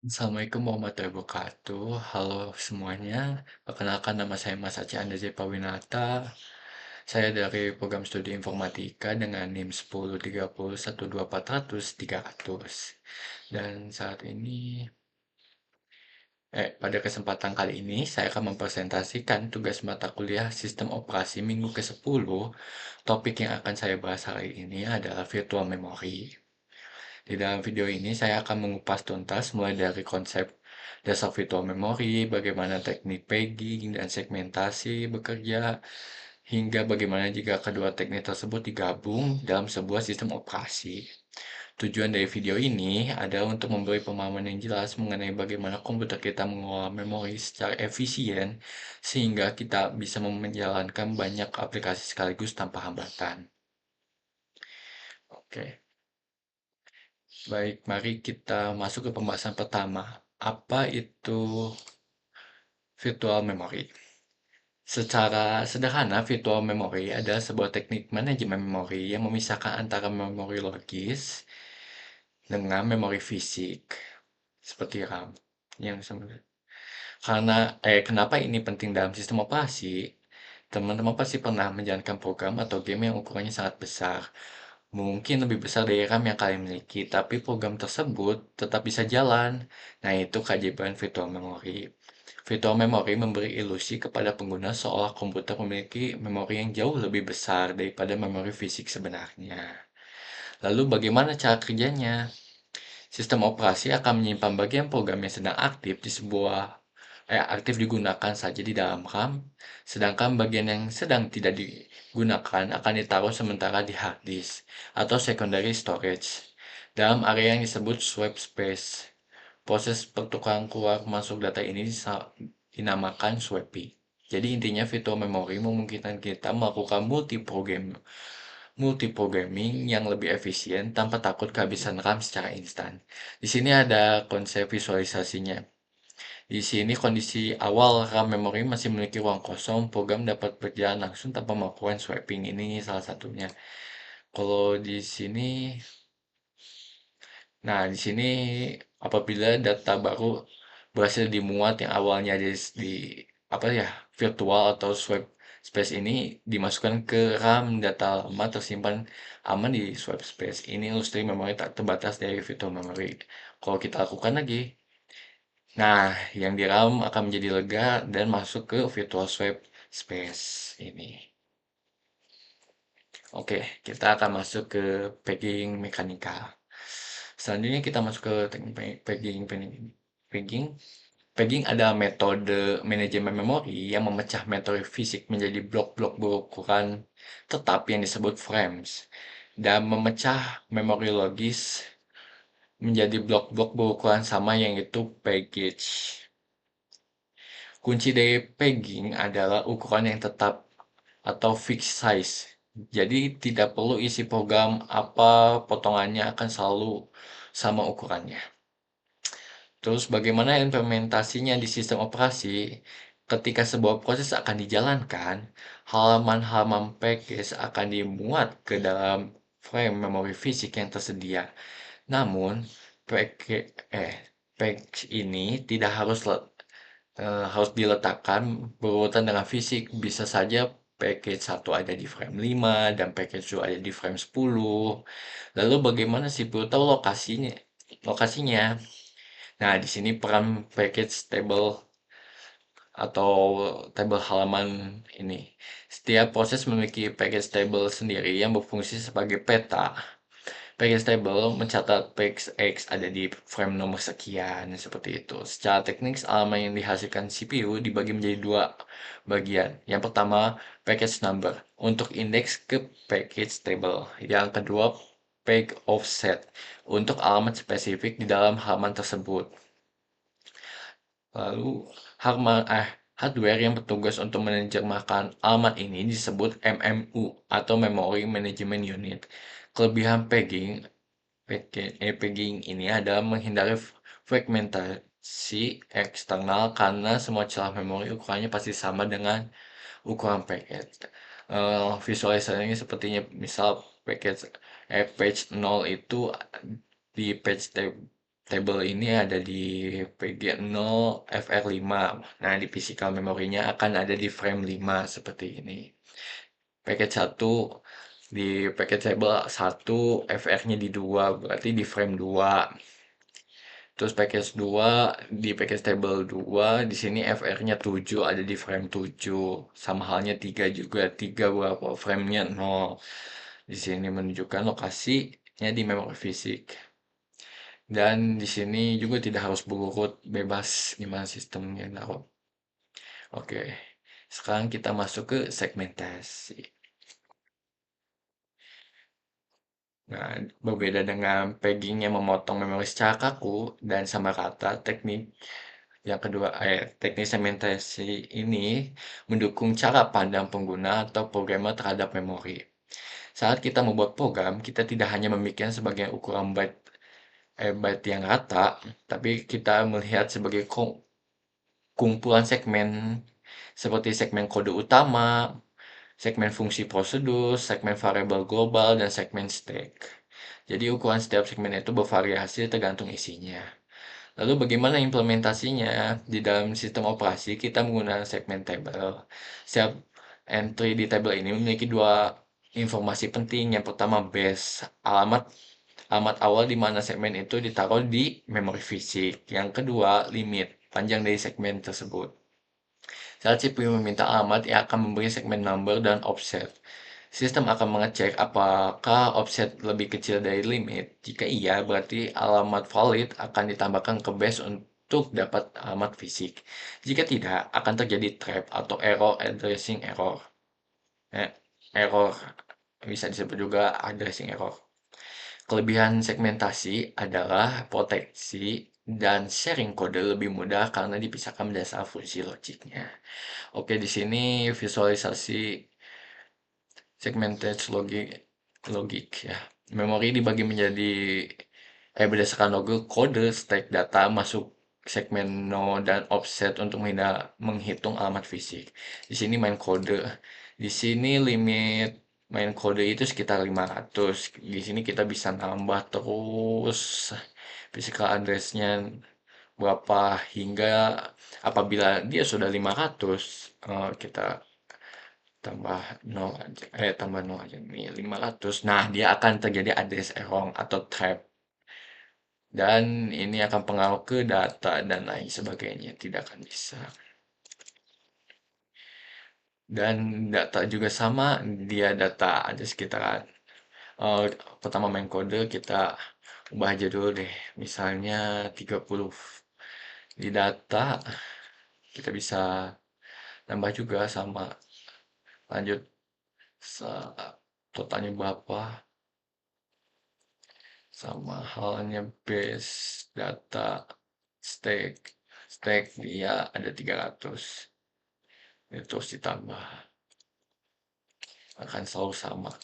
Assalamualaikum warahmatullahi wabarakatuh. Halo semuanya, perkenalkan nama saya Mas Aceh Andazi Pawinata. Saya dari program studi informatika dengan NIM 103012400300. Dan saat ini, pada kesempatan kali ini, saya akan mempresentasikan tugas mata kuliah Sistem Operasi minggu ke-10. Topik yang akan saya bahas hari ini adalah virtual memory. Di dalam video ini saya akan mengupas tuntas mulai dari konsep dasar virtual memory, bagaimana teknik pegging dan segmentasi bekerja, hingga bagaimana jika kedua teknik tersebut digabung dalam sebuah sistem operasi. Tujuan dari video ini adalah untuk memberi pemahaman yang jelas mengenai bagaimana komputer kita mengelola memori secara efisien, sehingga kita bisa menjalankan banyak aplikasi sekaligus tanpa hambatan. Oke. Baik, mari kita masuk ke pembahasan pertama. Apa itu virtual memory? Secara sederhana, virtual memory adalah sebuah teknik manajemen memori yang memisahkan antara memori logis dengan memori fisik, seperti RAM. Yang sebenarnya. Kenapa ini penting dalam sistem operasi? Teman-teman pasti pernah menjalankan program atau game yang ukurannya sangat besar. Mungkin lebih besar dari RAM yang kalian miliki, tapi program tersebut tetap bisa jalan. Nah, itu keajaiban virtual memory. Virtual memory memberi ilusi kepada pengguna seolah komputer memiliki memori yang jauh lebih besar daripada memori fisik sebenarnya. Lalu bagaimana cara kerjanya? Sistem operasi akan menyimpan bagian program yang sedang aktif digunakan saja di dalam RAM, sedangkan bagian yang sedang tidak digunakan akan ditaruh sementara di hard disk atau secondary storage dalam area yang disebut swap space. Proses pertukaran keluar masuk data ini dinamakan swapping. Jadi intinya virtual memory memungkinkan kita melakukan multiprogramming yang lebih efisien tanpa takut kehabisan RAM secara instan. Di sini ada konsep visualisasinya. Di sini kondisi awal RAM memori masih memiliki ruang kosong, program dapat berjalan langsung tanpa melakukan swapping. Ini salah satunya. Kalau di sini, di sini apabila data baru berhasil dimuat yang awalnya di apa ya virtual atau swap space ini dimasukkan ke RAM, data lama tersimpan aman di swap space. Ini industri memori tak terbatas dari virtual memory. Kalau kita lakukan lagi, nah, yang di RAM akan menjadi lega dan masuk ke virtual swap space ini. Oke, kita akan masuk ke pegging mekanika. Selanjutnya kita masuk ke teknik pegging. Pegging adalah metode manajemen memori yang memecah memori fisik menjadi blok-blok berukuran tetap yang disebut frames dan memecah memori logis menjadi blok-blok berukuran sama yang itu package. Kunci dari pegging adalah ukuran yang tetap atau fixed size. Jadi tidak perlu isi program apa potongannya akan selalu sama ukurannya. Terus bagaimana implementasinya di sistem operasi? Ketika sebuah proses akan dijalankan, halaman-halaman package akan dimuat ke dalam frame memori fisik yang tersedia. Namun, package, package ini tidak harus diletakkan berurutan dengan fisik. Bisa saja package 1 ada di frame 5 dan package 2 ada di frame 10. Lalu bagaimana sih perlu tahu lokasinya? Lokasinya. Nah, di sini peran package table atau tabel halaman ini. Setiap proses memiliki package table sendiri yang berfungsi sebagai peta. Package table mencatat package X ada di frame nomor sekian, seperti itu. Secara teknis, halaman yang dihasilkan CPU dibagi menjadi dua bagian. Yang pertama, package number untuk indeks ke package table. Yang kedua, page offset untuk alamat spesifik di dalam halaman tersebut. Lalu, hardware yang bertugas untuk menerjemahkan alamat ini disebut MMU atau Memory Management Unit. Kelebihan pegging ini adalah menghindari fragmentasi eksternal karena semua celah memori ukurannya pasti sama dengan ukuran package. Visualisasinya sepertinya misal page 0 itu di page table ini ada di PG0 FR5. Nah, di physical memorinya akan ada di frame 5 seperti ini. Paket 1 di paket table 1, FR-nya di 2, berarti di frame 2. Terus package 2 di package table 2 di sini FR-nya 7 ada di frame 7. Sama halnya 3 juga, 3 berapa frame-nya 0. Di sini menunjukkan lokasinya di memori fisik. Dan di sini juga tidak harus berurut, bebas gimana sistemnya naruh. Oke. Sekarang kita masuk ke segmentasi. Nah, berbeda dengan pegging yang memotong memori secara kaku dan sama rata, yang kedua, teknik segmentasi ini mendukung cara pandang pengguna atau programmer terhadap memori. Saat kita membuat program, kita tidak hanya memikirkan sebagai ukuran byte yang rata, tapi kita melihat sebagai kumpulan segmen seperti segmen kode utama, segmen fungsi prosedur, segmen variabel global, dan segmen stack. Jadi ukuran setiap segmen itu bervariasi tergantung isinya. Lalu bagaimana implementasinya? Di dalam sistem operasi, kita menggunakan segmen table. Setiap entry di table ini memiliki dua informasi penting. Yang pertama base, alamat awal di mana segmen itu ditaruh di memori fisik. Yang kedua limit, panjang dari segmen tersebut. Saat CPU meminta alamat, ia akan memberi segmen number dan offset. Sistem akan mengecek apakah offset lebih kecil dari limit. Jika iya, berarti alamat valid akan ditambahkan ke base untuk dapat alamat fisik. Jika tidak, akan terjadi trap atau error addressing error. Eh, error bisa disebut juga addressing error. Kelebihan segmentasi adalah proteksi dan sharing kode lebih mudah karena dipisahkan berdasarkan fungsi logiknya. Oke, di sini visualisasi segmented logik ya. Memori dibagi menjadi berdasarkan logo kode stack data masuk segmen no dan offset untuk menghitung alamat fisik. Di sini main kode. Di sini limit main kode itu sekitar 500. Di sini kita bisa nambah terus physical address-nya berapa hingga apabila dia sudah 500, kita tambah 0 aja, tambah 0 aja, ini 500. Nah, dia akan terjadi address error atau trap. Dan ini akan pengaruh ke data dan lain sebagainya, tidak akan bisa. Dan data juga sama, dia data ada sekitaran. Eh, pertama main kode, kita ubah aja dulu deh, misalnya 30. Di data, kita bisa tambah juga sama, lanjut, totalnya berapa, sama halnya base data stack dia ada 300, itu terus ditambah akan selalu sama.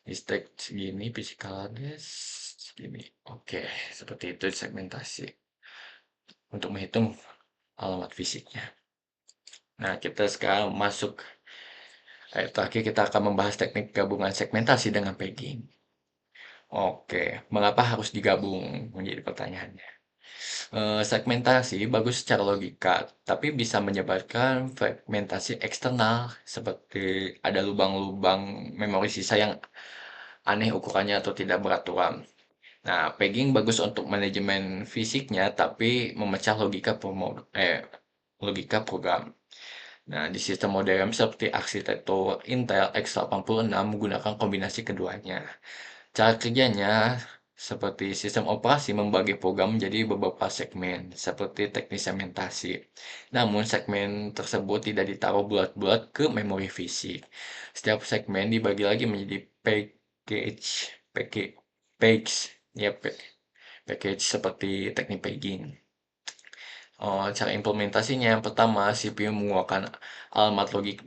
Di stack segini physical address segini. Oke, seperti itu segmentasi untuk menghitung alamat fisiknya. Nah, kita sekarang masuk terakhir kita akan membahas teknik gabungan segmentasi dengan pegging. Oke, mengapa harus digabung menjadi pertanyaannya. Segmentasi bagus secara logika, tapi bisa menyebabkan fragmentasi eksternal seperti ada lubang-lubang memori sisa yang aneh ukurannya atau tidak beraturan. Nah, pegging bagus untuk manajemen fisiknya, tapi memecah logika program. Nah, di sistem modern seperti arsitektur Intel x86 menggunakan kombinasi keduanya. Cara kerjanya seperti sistem operasi membagi program menjadi beberapa segmen, seperti teknik segmentasi. Namun, segmen tersebut tidak ditaruh bulat-bulat ke memori fisik. Setiap segmen dibagi lagi menjadi package, package, page, ya, package seperti teknik pegging. Cara implementasinya yang pertama, CPU mengeluarkan alamat logik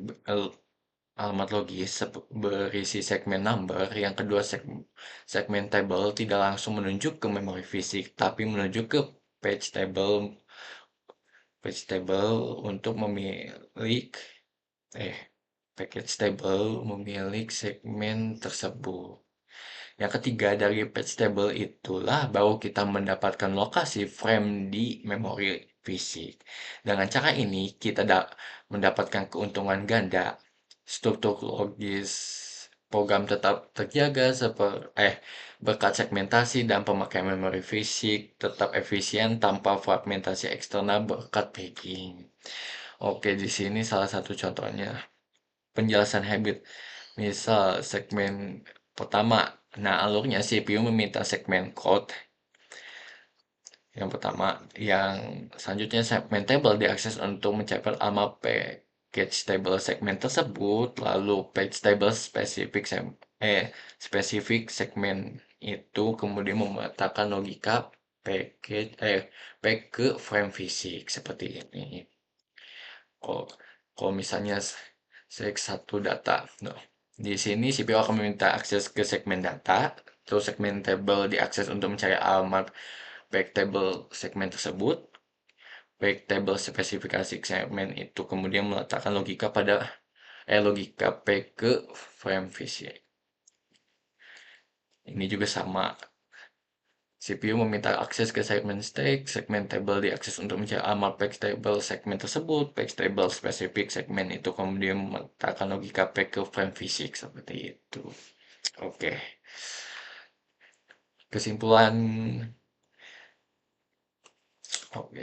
alamat logis berisi segmen number. Yang kedua, segmen table tidak langsung menunjuk ke memori fisik, tapi menunjuk ke page table untuk memilih eh package table memilih segmen tersebut. Yang ketiga, dari page table itulah baru kita mendapatkan lokasi frame di memori fisik. Dengan cara ini, kita mendapatkan keuntungan ganda. Struktur logis program tetap terjaga berkat segmentasi dan pemakaian memori fisik tetap efisien tanpa fragmentasi eksternal berkat packing. Oke, di sini salah satu contohnya penjelasan habit. Misal segmen pertama, nah alurnya CPU meminta segmen code yang pertama, yang selanjutnya segmen table diakses untuk mencapai alamat package table segmen tersebut, lalu page table spesifik segmen itu kemudian memetakan logika package pack ke frame fisik seperti ini. Kalau kalau misalnya satu data, no. Di sini CPU akan meminta akses ke segmen data, terus segmen table diakses untuk mencari alamat back table segmen tersebut. Back table spesifikasi segmen itu kemudian meletakkan logika P ke frame fisik. Ini juga sama. CPU meminta akses ke segmen state, segmen table diakses untuk mencari alamat page table segmen tersebut, page table spesifik segmen itu kemudian meletakkan logika P ke frame fisik seperti itu. Oke. Kesimpulan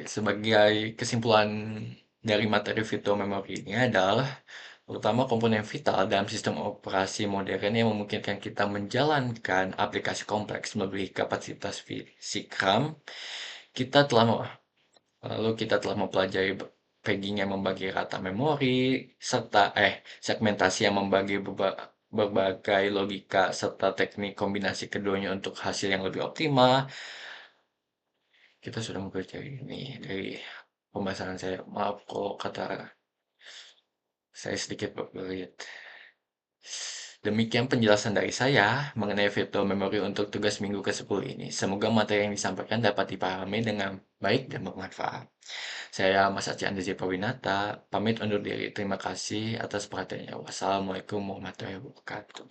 sebagai kesimpulan dari materi virtual memory ini adalah terutama komponen vital dalam sistem operasi modern yang memungkinkan kita menjalankan aplikasi kompleks melebihi kapasitas fisik RAM. Kita telah kita telah mempelajari pegging yang membagi rata memori serta segmentasi yang membagi berbagai logika serta teknik kombinasi keduanya untuk hasil yang lebih optimal. Kita sudah mempelajari ini dari pembahasan saya. Maaf kalau kata saya sedikit berbelit. Demikian penjelasan dari saya mengenai virtual memory untuk tugas minggu ke-10 ini. Semoga materi yang disampaikan dapat dipahami dengan baik dan bermanfaat. Saya Mas Aci Andezi Pawinata, pamit undur diri. Terima kasih atas perhatiannya. Wassalamualaikum warahmatullahi wabarakatuh.